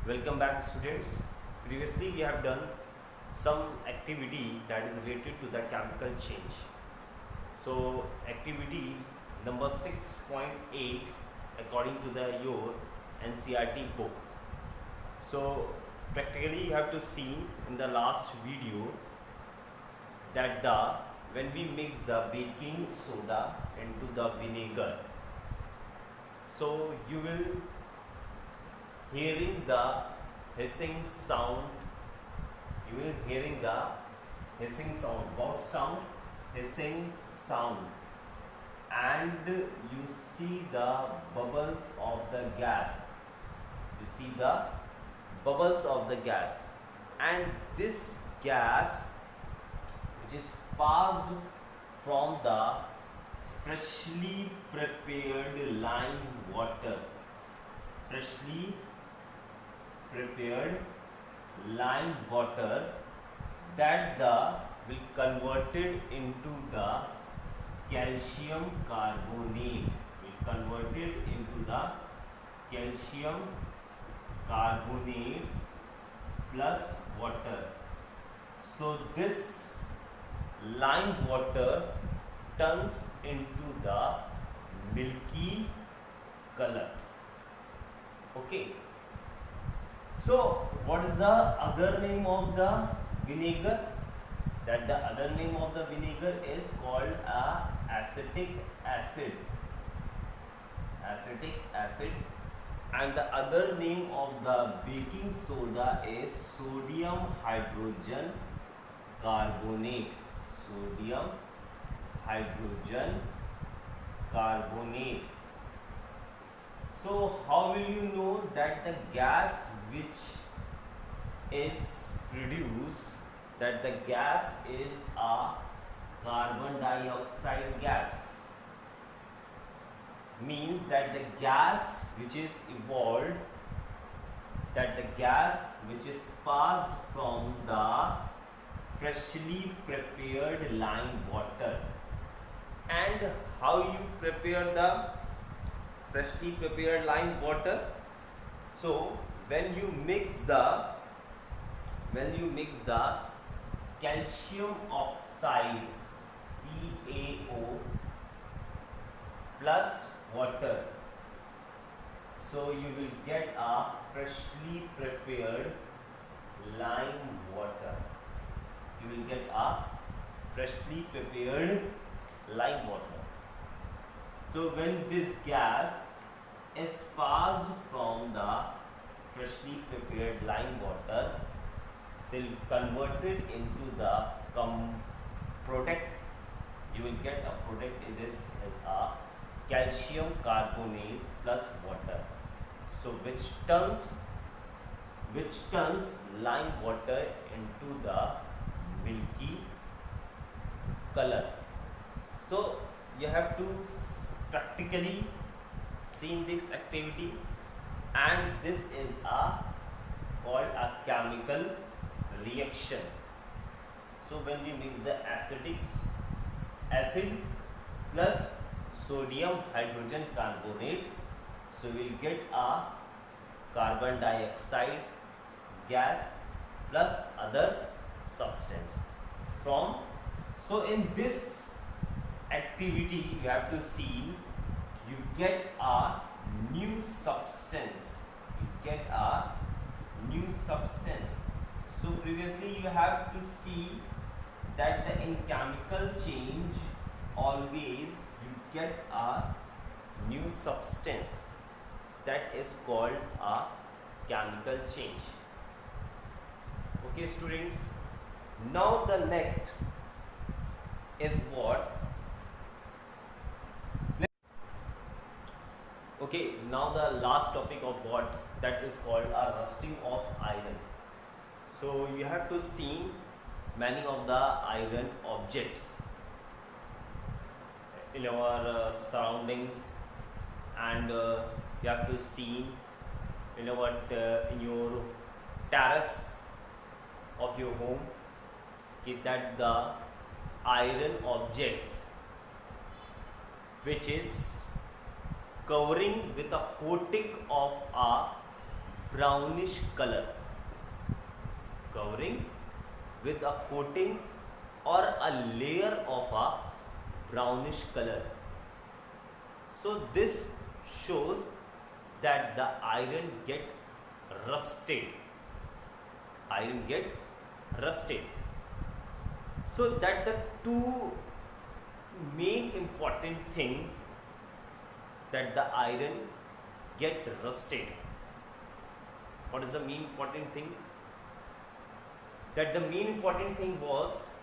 Welcome back, students. Previously we have done some activity that is related to the chemical change. So activity number 6.8 according to the your NCERT book. So practically you have to see in the last video that when we mix the baking soda into the vinegar, so you will hearing the hissing sound. You will hearing the hissing sound. What sound? Hissing sound. And you see the bubbles of the gas. You see the bubbles of the gas, and this gas which is passed from the freshly prepared lime water. Freshly prepared lime water that will converted into the calcium carbonate. Will converted into the calcium carbonate plus water. So this lime water turns into the milky color. Okay. So what is the other name of the vinegar? That the other name of the vinegar is called acetic acid. Acetic acid. And the other name of the baking soda is sodium hydrogen carbonate. Sodium hydrogen carbonate. So how will you know that the gas which is produced, that the gas is a carbon dioxide gas? Means that the gas which is evolved, that the gas which is passed from the freshly prepared lime water. And how you prepare the freshly prepared lime water? So when you mix the calcium oxide CaO plus water, so you will get a freshly prepared lime water. You will get a freshly prepared lime water. So when this gas is passed from the freshly prepared lime water, they will converted into the product. You will get a product. This is a calcium carbonate plus water. So which turns lime water into the milky color. So you have to practically see this activity, and this is called a chemical reaction. So when we mix the acid plus sodium hydrogen carbonate, so we will get a carbon dioxide gas plus other substance from. So in this activity you have to see, you get a new substance. You get a new substance. So previously you have to see that in chemical change always you get a new substance, that is called a chemical change. Okay, students. Now the next is what? Okay, now the last topic of what, that is called a rusting of iron. So you have to see many of the iron objects in our surroundings, and you have to see in your terrace of your home, that the iron objects which is covering with a coating of a brownish color, covering with a coating or a layer of a brownish color. So this shows that the iron get rusted. Iron get rusted. So that the two main important thing that the iron get rusted. What is the main important thing? That the main important thing was,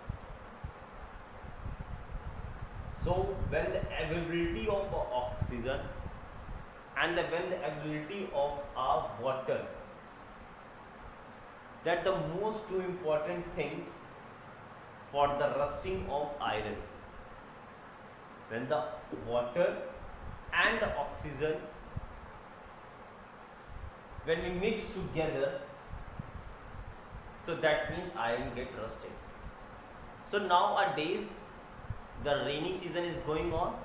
so when the availability of oxygen and when the availability of our water, that the most two important things for the rusting of iron. When the water and the oxygen, when we mix together, so that means iron get rusted. So nowadays the rainy season is going on,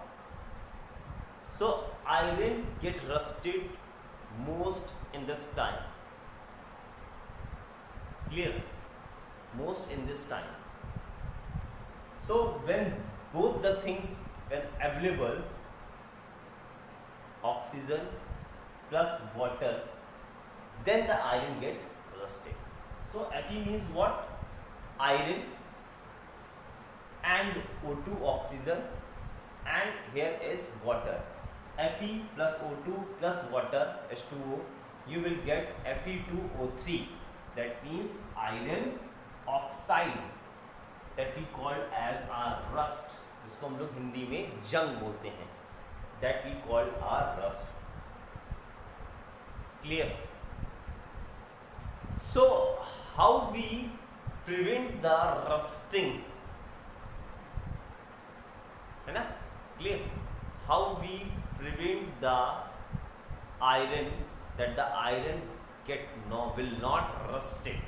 so iron get rusted most in this time. Clear? Most in this time. So when both the things when available, oxygen plus water, then the iron get rusted. So Fe means what? Iron and O2 oxygen, and here is water. Fe plus O2 plus water H2O, you will get Fe2O3. That means iron oxide, that we call as our rust, जिसको हम लोग हिंदी में जंग बोलते हैं, that we call our rust. Clear? So how we prevent the rusting? है ना? Clear? How we prevent the iron, that the iron will not rust it?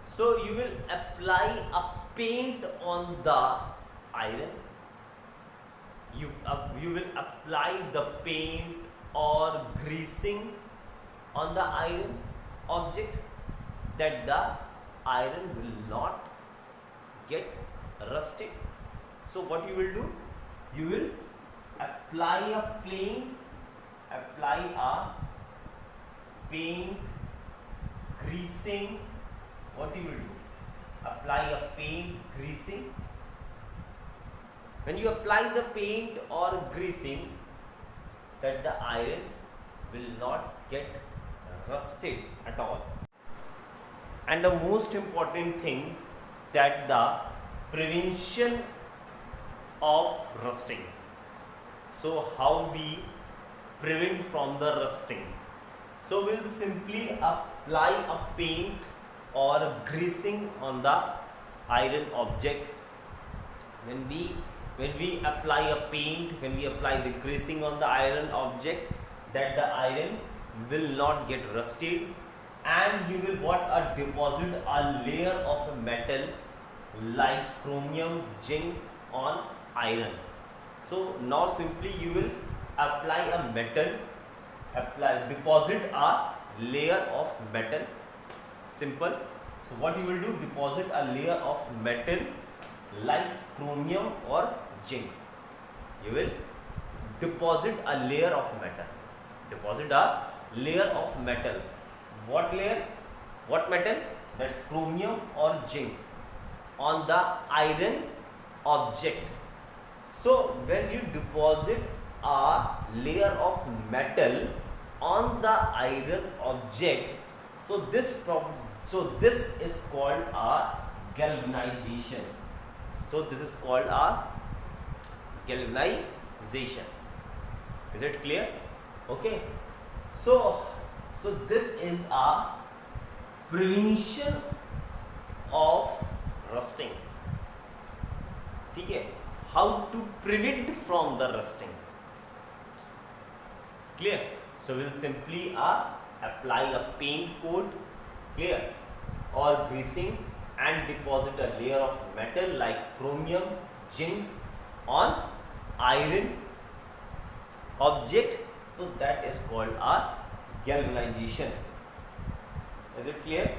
So you will apply a paint on the iron. You will apply the paint or greasing on the iron object, that the iron will not get rusted. So what you will do? You will apply a paint, greasing. What you will do? Apply a paint, greasing. When you apply the paint or greasing, that the iron will not get rusted at all. And the most important thing, that the prevention of rusting. So how we prevent from the rusting? So we'll simply apply a paint or greasing on the iron object. When we apply a paint, when we apply the greasing on the iron object, that the iron will not get rusted, and you will deposit a layer of a metal like chromium, zinc on iron. So now simply you will apply a metal, deposit a layer of metal. Simple. So what you will do? Deposit a layer of metal like chromium or zinc. You will deposit a layer of metal. Deposit a layer of metal. What layer? What metal? That's chromium or zinc on the iron object. So when you deposit a layer of metal on the iron object, so this is called a galvanization. So this is called a galvanization. Is it clear? Okay. So this is a prevention of rusting. ठीक है? How to prevent from the rusting? Clear? So we'll simply apply a paint coat, clear, or greasing, and deposit a layer of metal like chromium, zinc on iron object. So that is called a galvanization. Is it clear?